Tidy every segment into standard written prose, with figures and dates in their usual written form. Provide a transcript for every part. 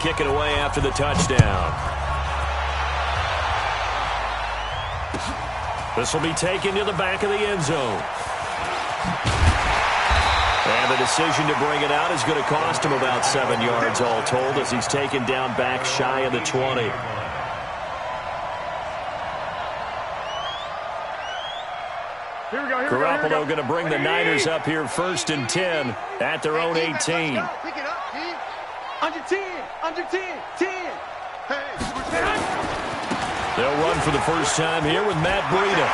kick it away after the touchdown. This will be taken to the back of the end zone. And the decision to bring it out is going to cost him about 7 yards all told as he's taken down back shy of the 20. Garoppolo going to bring the Niners up here 1st and 10 at their own 18. Pick it up, T. Under 10, under 10, 10. They'll run for the first time here with Matt Breida.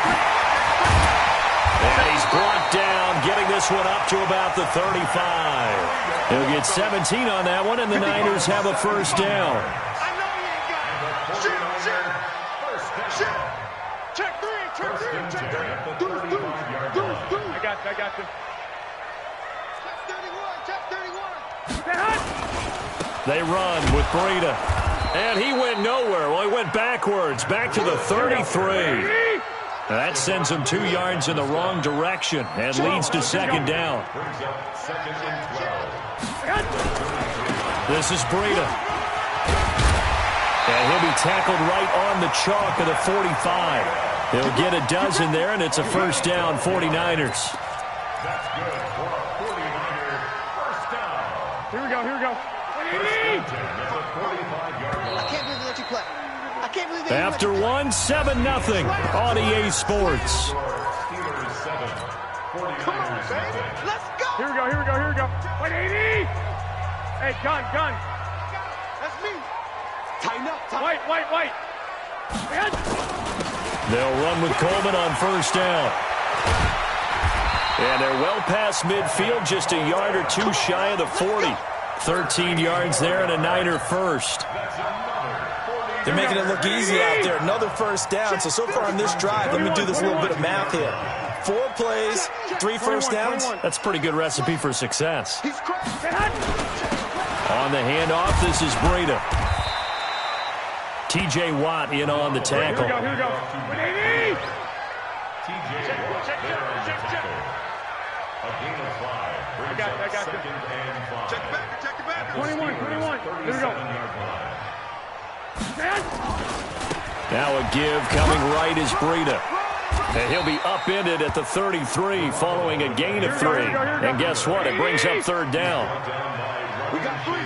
And he's brought down, getting this one up to about the 35. He'll get 17 on that one, and the Niners have a first down. I know you ain't got it. Shoot. Check three. Deuce. I got you. Check 31. They run with Breida. And he went nowhere. Well, he went backwards, back to the 33. That sends him 2 yards in the wrong direction and leads to second down. This is Breida. And he'll be tackled right on the chalk of the 45. He'll get a dozen there, and it's a first down, 49ers. That's good for a 49er first down. Here we go. I can't believe they let you play. I can't believe they After one, 7-0 on EA Sports. Come on, baby. Let's go. Here we go. 180. Hey, gun. That's me. Tighten up. Wait. They'll run with Coleman on first down. And they're well past midfield, just a yard or two shy of the 40. 13 yards there and a Niner first. They're making it look easy out there. Another first down. So far on this drive, let me do this little bit of math here. 4 plays, 3 first downs. That's a pretty good recipe for success. On the handoff, this is Breida. T.J. Watt in on the tackle. Here we go. 180. Check. A gain of 5. I got you. Check the back. 21. Here we go. Now a give coming right is Breida. And he'll be upended at the 33 following a gain of 3. And guess what? It brings up third down. We got three.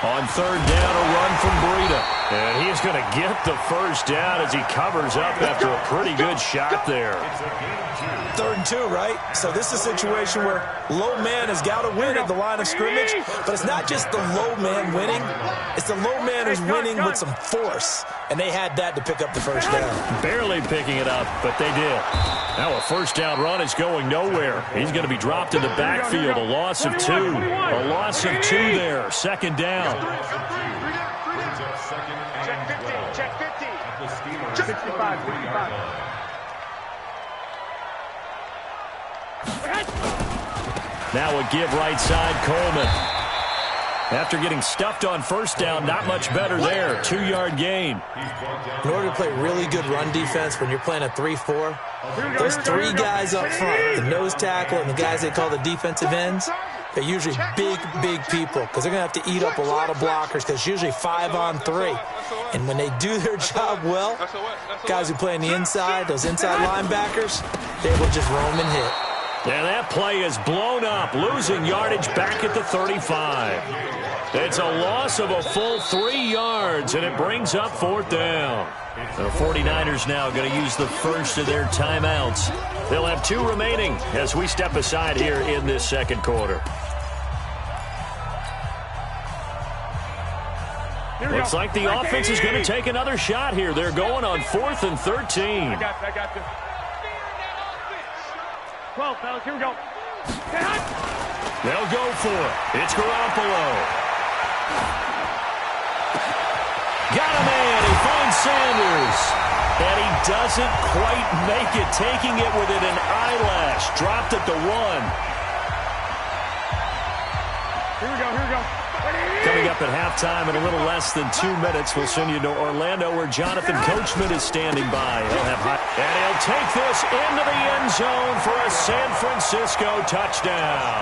On third down, a run from Breida. And he's going to get the first down as he covers up after a pretty good shot there. 3rd and 2, right? So this is a situation where low man has got to win at the line of scrimmage, but it's not just the low man winning. It's the low man who's winning with some force, and they had that to pick up the first down. Barely picking it up, but they did. Now a first down run is going nowhere. He's going to be dropped in the backfield, a loss of 2. A loss of 2 there, second down. Check 50. 65. Now a give right side, Coleman. After getting stuffed on first down, not much better there. 2-yard gain. In order to play really good run defense when you're playing a 3-4, those 3 guys up front, the nose tackle and the guys they call the defensive ends, they're usually big people because they're going to have to eat up a lot of blockers because it's usually 5 on 3. And when they do their job well, guys who play on the inside, those inside linebackers, they will just roam and hit. And that play is blown up, losing yardage back at the 35. It's a loss of a full 3 yards, and it brings up fourth down. The 49ers now going to use the first of their timeouts. They'll have 2 remaining as we step aside here in this second quarter. Looks like the offense is going to take another shot here. They're going on 4th and 13. I got you. 12, fellas, here we go. They'll go for it. It's Garoppolo. Got a man. He finds Sanders. And he doesn't quite make it, taking it within an eyelash. Dropped at the 1. Here we go. Coming up at halftime in a little less than 2 minutes, we'll send you to Orlando where Jonathan Coachman is standing by. And he'll take this into the end zone for a San Francisco touchdown.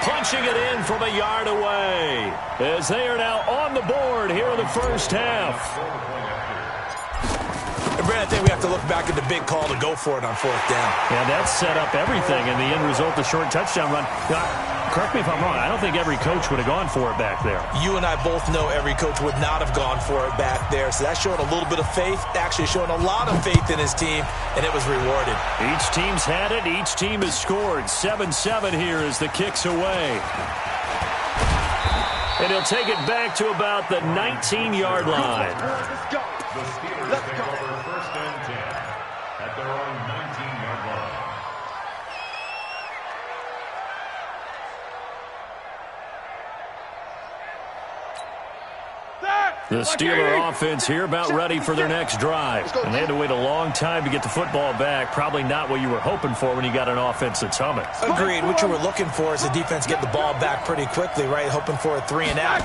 Punching it in from a yard away. as they are now on the board here in the first half. And Brad, I think we have to look back at the big call to go for it on fourth down. Yeah, that set up everything, and the end result, the short touchdown run. Correct me if I'm wrong. I don't think every coach would have gone for it back there. You and I both know every coach would not have gone for it back there. So that's showing a little bit of faith, actually showing a lot of faith in his team, and it was rewarded. Each team's had it. Each team has scored. 7-7 here as the kick's away. And he'll take it back to about the 19-yard line. Let's go. The Steelers take over first and 10 at their own 19-yard line. The Steeler offense here about ready for their next drive. And they had to wait a long time to get the football back. Probably not what you were hoping for when you got an offense that's humming. Agreed. What you were looking for is the defense get the ball back pretty quickly, right? Hoping for a 3-and-out.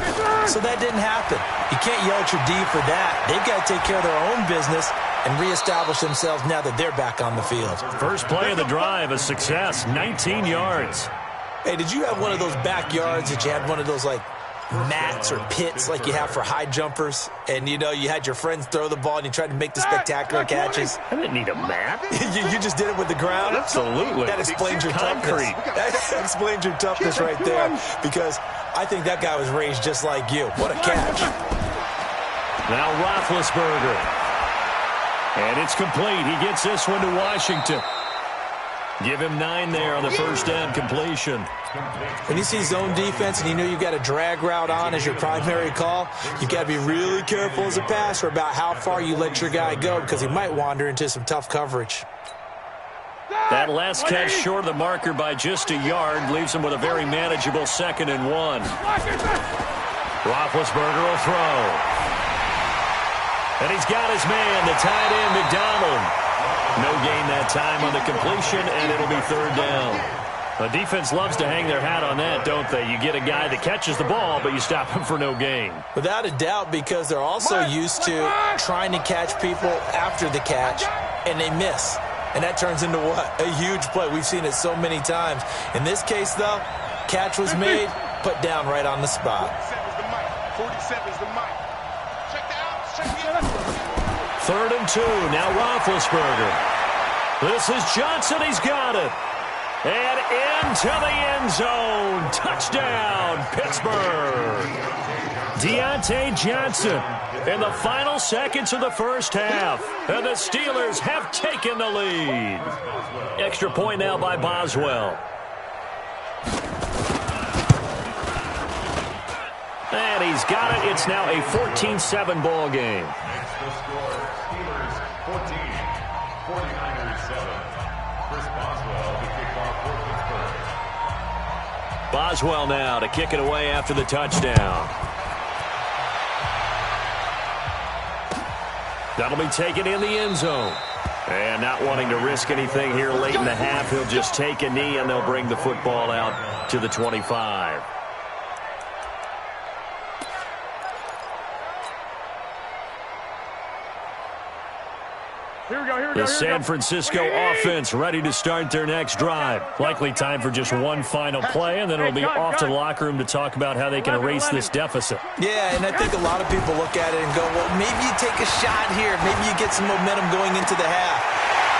So that didn't happen. You can't yell at your D for that. They've got to take care of their own business and reestablish themselves now that they're back on the field. First play of the drive, a success, 19 yards. Hey, did you have one of those backyards that you had one of those, like, mats or pits like you have for high jumpers, and you know you had your friends throw the ball and you tried to make the spectacular catches? I didn't need a mat. you just did it with the ground? Absolutely. That explains your toughness. That explains your toughness right there, because I think that guy was raised just like you. What a catch. Now Roethlisberger. And it's complete. He gets this one to Washington. Give him 9 there on the first down completion. When you see zone defense and you know you've got a drag route on as your primary call, you've got to be really careful as a passer about how far you let your guy go, because he might wander into some tough coverage. That last catch short of the marker by just a yard leaves him with a very manageable 2nd and 1. Roethlisberger will throw. And he's got his man, the tight end, McDonald. No gain that time on the completion, and it'll be 3rd down. The defense loves to hang their hat on that, don't they? You get a guy that catches the ball, but you stop him for no gain. Without a doubt, because they're also used to trying to catch people after the catch, and they miss. And that turns into what? A huge play. We've seen it so many times. In this case, though, catch was made, put down right on the spot. 47's the mic. Check that out. Check the other. 3rd and 2. Now Roethlisberger. This is Johnson. He's got it. And into the end zone. Touchdown, Pittsburgh. Deontay Johnson in the final seconds of the first half. And the Steelers have taken the lead. Extra point now by Boswell. And he's got it. It's now a 14-7 ball game. Next the score, Steelers 14, 49ers 7. Chris Boswell to kick off for Pittsburgh. Boswell now to kick it away after the touchdown. That'll be taken in the end zone. And not wanting to risk anything here late in the half, he'll just take a knee and they'll bring the football out to the 25. The San Francisco offense ready to start their next drive. Likely time for just one final play, and then it'll be off to the locker room to talk about how they can erase this deficit. Yeah, and I think a lot of people look at it and go, well, maybe you take a shot here. Maybe you get some momentum going into the half.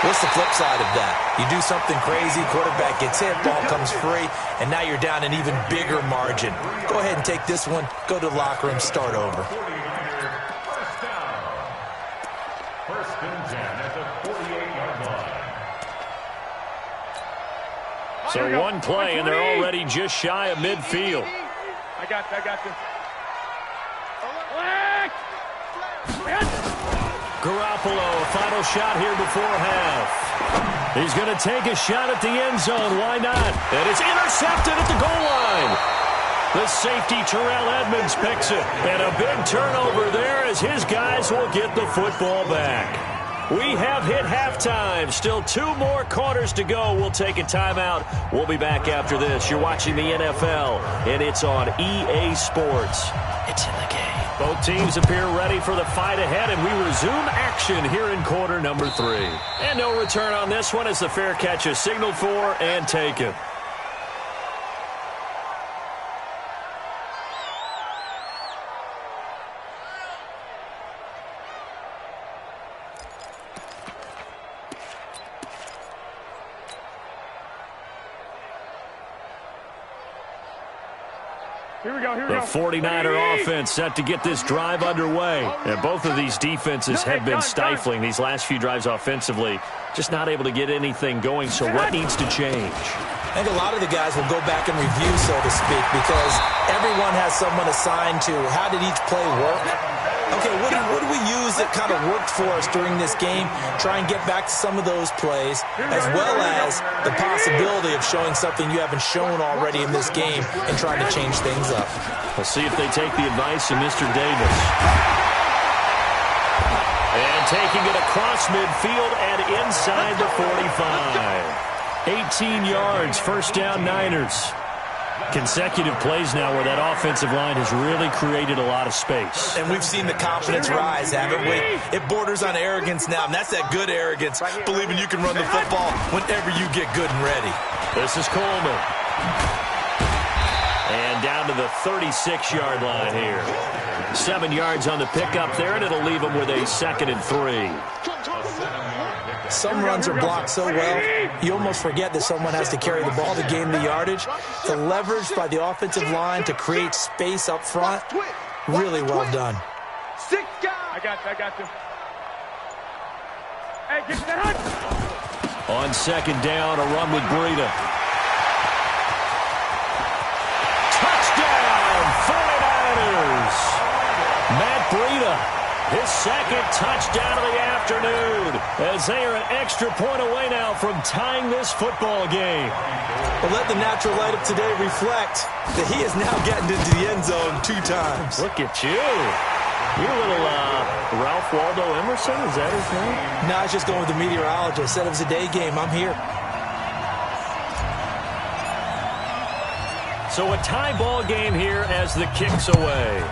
What's the flip side of that? You do something crazy, quarterback gets hit, ball comes free, and now you're down an even bigger margin. Go ahead and take this one, go to the locker room, start over. First and 10 at the 48-yard line. So one play, and they're already just shy of midfield. I got this. Garoppolo, a final shot here before half. He's going to take a shot at the end zone. Why not? And it's intercepted at the goal line. The safety, Terrell Edmonds, picks it. And a big turnover there as his guys will get the football back. We have hit halftime. Still 2 more quarters to go. We'll take a timeout. We'll be back after this. You're watching the NFL, and it's on EA Sports. It's in the game. Both teams appear ready for the fight ahead, and we resume action here in quarter number 3. And no return on this one as the fair catch is signaled for and taken. The 49er offense set to get this drive underway. And both of these defenses have been stifling these last few drives offensively. Just not able to get anything going, so what needs to change? I think a lot of the guys will go back and review, so to speak, because everyone has someone assigned to how did each play work. Okay, what do we use that kind of worked for us during this game? Try and get back to some of those plays, as well as the possibility of showing something you haven't shown already in this game and trying to change things up. We'll see if they take the advice of Mr. Davis. And taking it across midfield and inside the 45. 18 yards, first down Niners. Consecutive plays now where that offensive line has really created a lot of space. And we've seen the confidence rise, haven't we? It borders on arrogance now, and that's that good arrogance, believing you can run the football whenever you get good and ready. This is Coleman. And down to the 36-yard line here. 7 yards on the pickup there, and it'll leave them with a 2nd and 3. Some runs are blocked so well, you almost forget that someone has to carry the ball to gain the yardage. The leverage by the offensive line to create space up front, really well done. I got you. Hey, get that hunt. On 2nd down, a run with Breida. Touchdown, 49ers! Matt Breida. His 2nd touchdown of the afternoon, as they are an extra point away now from tying this football game. But let the natural light of today reflect that he is now getting into the end zone 2 times. Look at you. You're a little Ralph Waldo Emerson, is that his name? No, I was just going with the meteorologist. Said it was a day game. I'm here. So a tie ball game here as the kick's away.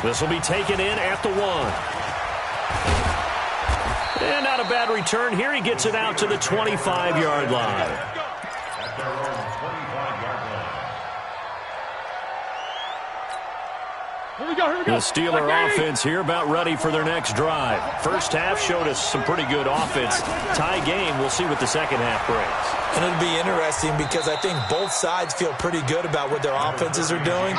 This will be taken in at the 1. And not a bad return here. He gets it out to the 25-yard line. Here we go. The Steeler offense here about ready for their next drive. First half showed us some pretty good offense. Tie game, we'll see what the second half brings. And it'll be interesting because I think both sides feel pretty good about what their offenses are doing.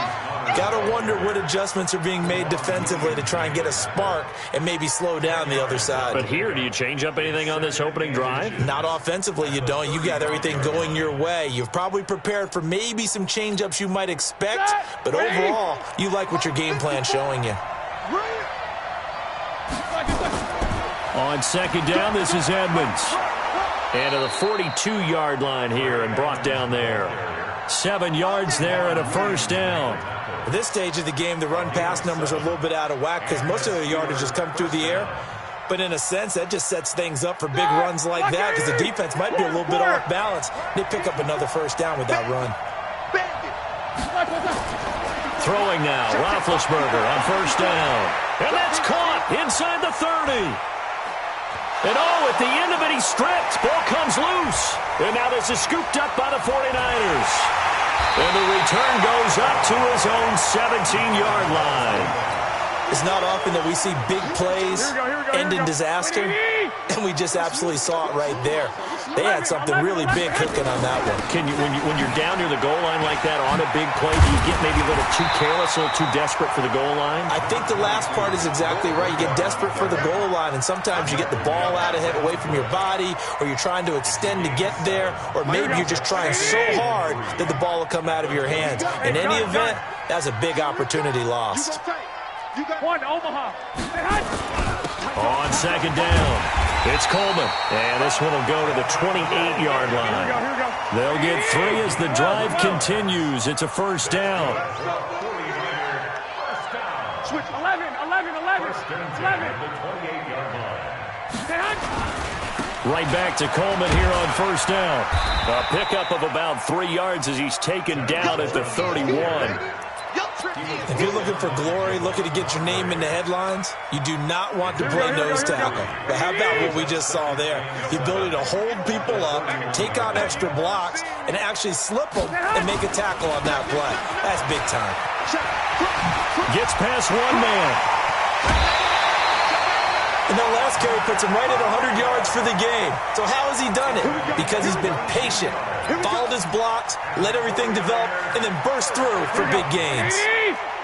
Got to wonder what adjustments are being made defensively to try and get a spark and maybe slow down the other side. But here, do you change up anything on this opening drive? Not offensively, you don't. You got everything going your way. You've probably prepared for maybe some change-ups you might expect, but overall, you like what your game plan's showing you. On 2nd down, this is Edmonds. And to the 42-yard line here and brought down there. 7 yards there and a first down. At this stage of the game, the run-pass numbers are a little bit out of whack because most of their yardage has come through the air. But in a sense, that just sets things up for big runs like that because the defense might be a little bit off balance. They pick up another first down with that run. Throwing now, Roethlisberger on first down. And that's caught inside the 30. And at the end of it, he's stripped. Ball comes loose. And now this is scooped up by the 49ers. And the return goes up to his own 17-yard line. It's not often that we see big plays end in disaster, and we just absolutely saw it right there. They had something really big cooking on that one. When you're down near the goal line like that on a big play, do you get maybe a little too careless, a little too desperate for the goal line? I think the last part is exactly right. You get desperate for the goal line, and sometimes you get the ball out of it away from your body, or you're trying to extend to get there, or maybe you're just trying so hard that the ball will come out of your hands. In any event, that's a big opportunity lost. One, Omaha. On 2nd down, it's Coleman. And this one will go to the 28-yard line. They'll get 3 as the drive continues. It's a first down. Switch 11. Right back to Coleman here on first down. A pickup of about 3 yards as he's taken down at the 31. If you're looking for glory, looking to get your name in the headlines, you do not want to play nose tackle. But how about what we just saw there? The ability to hold people up, take on extra blocks, and actually slip them and make a tackle on that play. That's big time. Gets past one man. And that last carry puts him right at 100 yards for the game. So how has he done it? Because he's been patient, followed his blocks, let everything develop, and then burst through for big gains.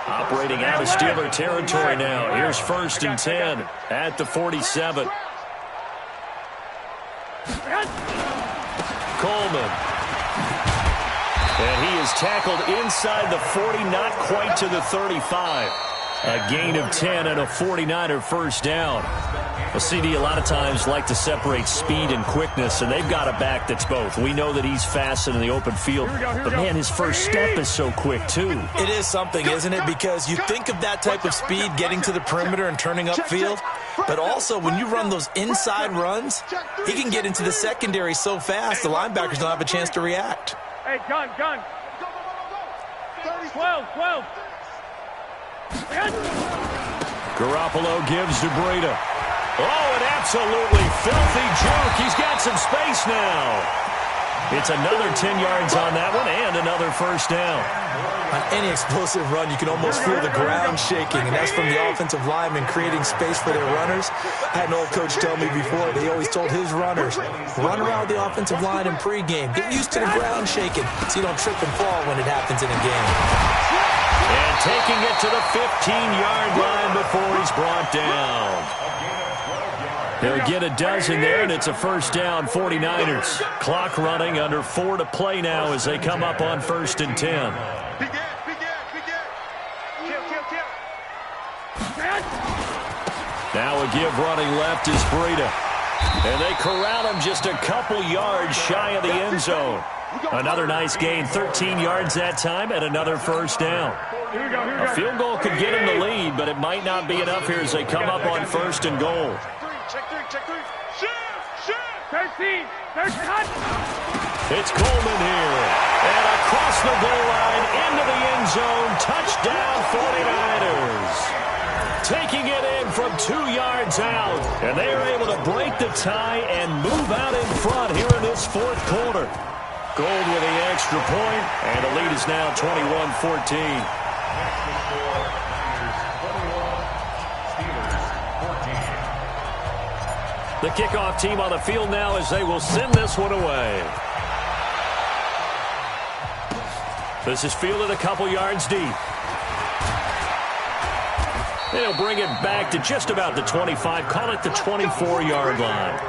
Operating out of Steeler territory now. Here's 1st and 10 at the 47. Coleman. And he is tackled inside the 40, not quite to the 35. A gain of 10 and a 49er first down. Well, CD a lot of times like to separate speed and quickness, and they've got a back that's both. We know that he's fast in the open field, but, man, his first step is so quick, too. It is something, isn't it? Because you think of that type of speed getting to the perimeter and turning upfield, but also when you run those inside runs, he can get into the secondary so fast the linebackers don't have a chance to react. Hey, gun. 12. Garoppolo gives to Breida. Oh, an absolutely filthy juke. He's got some space now. It's another 10 yards on that one and another first down. On any explosive run, you can almost feel the ground shaking, and that's from the offensive linemen creating space for their runners. I had an old coach tell me before, they always told his runners, run around the offensive line in pregame. Get used to the ground shaking so you don't trip and fall when it happens in a game. And taking it to the 15-yard line before he's brought down. He'll get a dozen there, and it's a first down, 49ers. Clock running, under 4 to play now as they come up on 1st and 10. Now a give running left is Breida. And they corral him just a couple yards shy of the end zone. Another nice gain, 13 yards that time, and another first down. A field goal could get him the lead, but it might not be enough here as they come up on 1st and goal. Check 3. Shoot. 13. It's Coleman here. And across the goal line, into the end zone, touchdown 49ers. Taking it in from 2 yards out. And they are able to break the tie and move out in front here in this 4th quarter. Gold with the extra point, and the lead is now 21-14. The kickoff team on the field now as they will send this one away. This is fielded a couple yards deep. They'll bring it back to just about the 25, call it the 24-yard line.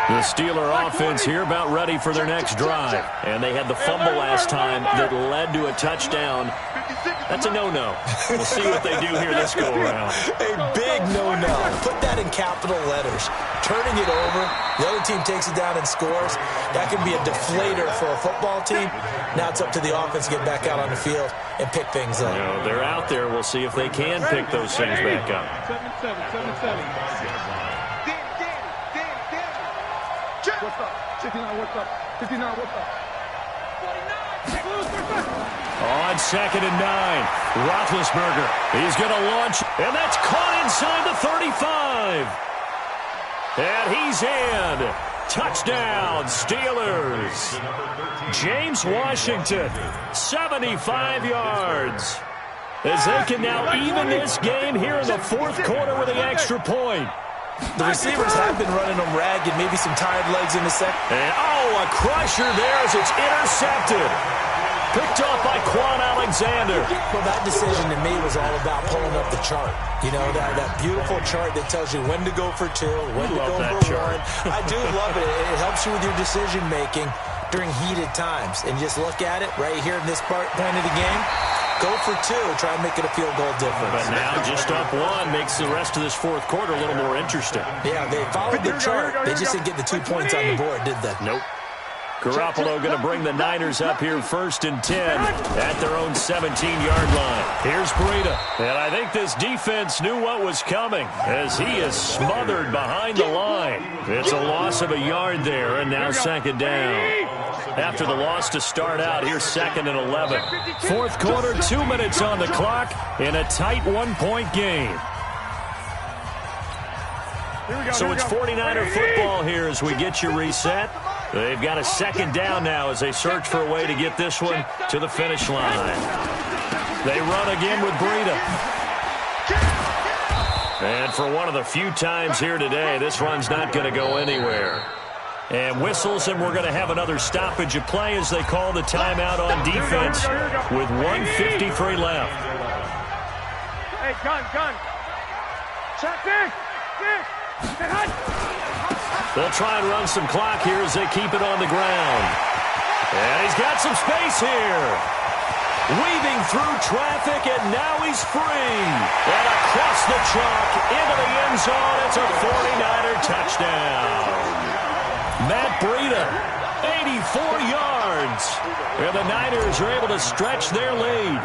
The Steeler offense here about ready for their next drive. And they had the fumble last time that led to a touchdown. That's a no-no. We'll see what they do here this go-around. A big no-no. Put that in capital letters. Turning it over, the other team takes it down and scores. That can be a deflator for a football team. Now it's up to the offense to get back out on the field and pick things up. You know, they're out there. We'll see if they can pick those things back up. 7-7. What's up? 59, what's up? 59, what's up? 49. On 2nd and 9, Roethlisberger. He's going to launch, and that's caught inside the 35. And he's in. Touchdown, Steelers. James Washington, 75 yards. As they can now even this game here in the 4th quarter with the extra point. The receivers have been running them ragged, maybe some tired legs in the second. And, a crusher there as it's intercepted. Picked off by Quan Alexander. Well, that decision to me was all about pulling up the chart. You know, that beautiful chart that tells you when to go for 2, when to go for 1. I do love it. It helps you with your decision-making during heated times. And just look at it right here in this point of the game. Go for 2, try and make it a field goal difference. But now just up 1 makes the rest of this 4th quarter a little more interesting. Yeah, they followed the chart. They just didn't get the 2 points on the board, did they? Nope. Garoppolo going to bring the Niners up here 1st and 10 at their own 17-yard line. Here's Breida. And I think this defense knew what was coming as he is smothered behind the line. It's a loss of a yard there, and now 2nd down. After the loss to start out, here's 2nd and 11. 4th quarter, 2 minutes on the clock in a tight 1-point game. So it's 49er football here as we get you reset. They've got a 2nd down now as they search for a way to get this one to the finish line. They run again with Breida. And for one of the few times here today, this run's not going to go anywhere. And whistles, and we're going to have another stoppage of play as they call the timeout on defense with 1:53 left. Hey, gun. They'll try and run some clock here as they keep it on the ground. And he's got some space here. Weaving through traffic, and now he's free. And across the chalk, into the end zone, it's a 49er touchdown. Matt Breida, 84 yards. And the Niners are able to stretch their lead.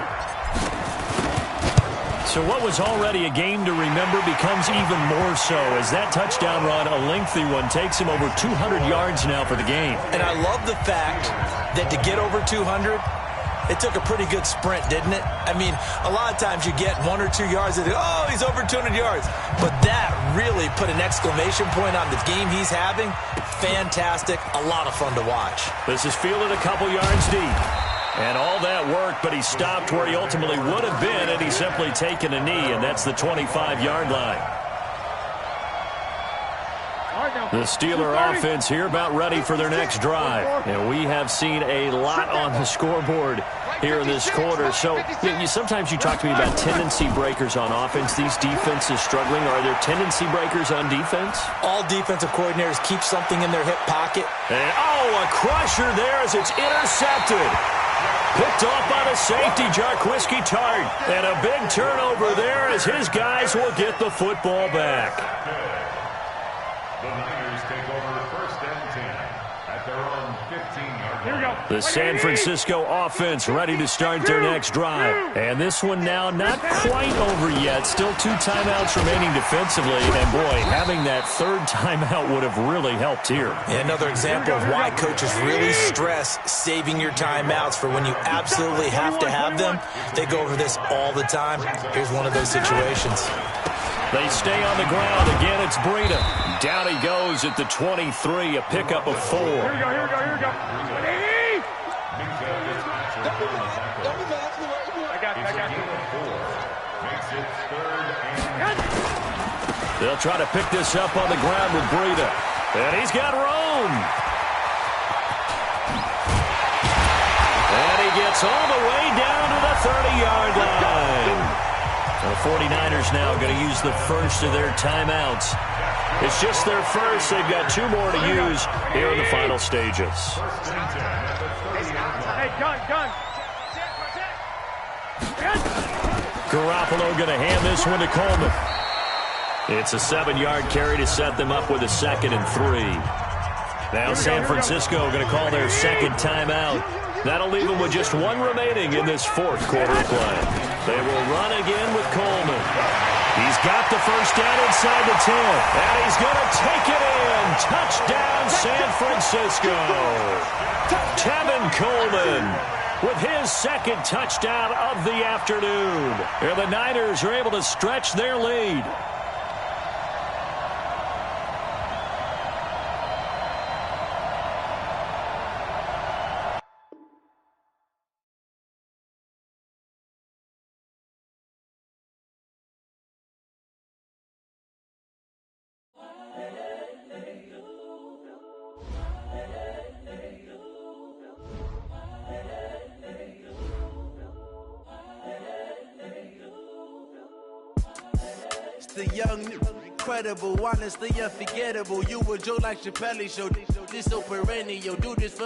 So what was already a game to remember becomes even more so as that touchdown run, a lengthy one, takes him over 200 yards now for the game. And I love the fact that to get over 200, it took a pretty good sprint, didn't it? I mean, a lot of times you get 1 or 2 yards and oh, he's over 200 yards. But that really put an exclamation point on the game he's having. Fantastic. A lot of fun to watch. This is fielded a couple yards deep. And all that worked, but he stopped where he ultimately would have been, and he's simply taken a knee, and that's the 25-yard line. The Steeler offense here about ready for their next drive. And we have seen a lot on the scoreboard here in this quarter. So sometimes you talk to me about tendency breakers on offense. These defenses struggling. Are there tendency breakers on defense? All defensive coordinators keep something in their hip pocket. And, a crusher there as it's intercepted. Picked off by the safety, Jarquiski Tart. And a big turnover there as his guys will get the football back. The Niners take over first and 10 at their own 15-yard line. The San Francisco offense ready to start their next drive. And this one now not quite over yet. Still 2 timeouts remaining defensively. And, boy, having that third timeout would have really helped here. And another example of why coaches really stress saving your timeouts for when you absolutely have to have them. They go over this all the time. Here's one of those situations. They stay on the ground. Again, it's Breida. Down he goes at the 23, a pickup of 4. Here we go. I got you. They'll try to pick this up on the ground with Breida. And he's got room. And he gets all the way down to the 30-yard line. The 49ers now going to use the first of their timeouts. It's just their first. They've got 2 more to use here in the final stages. Hey, gun. Garoppolo going to hand this one to Coleman. It's a 7-yard carry to set them up with a 2nd and 3. Now San Francisco going to call their second timeout. That'll leave them with just 1 remaining in this 4th quarter of play. They will run again with Coleman. He's got the first down inside the 10. And he's going to take it in. Touchdown, San Francisco. Tevin Coleman with his 2nd touchdown of the afternoon. And the Niners are able to stretch their lead. The young, incredible, honestly unforgettable. You a joke like Chappelle Show. This so perennial. Do this for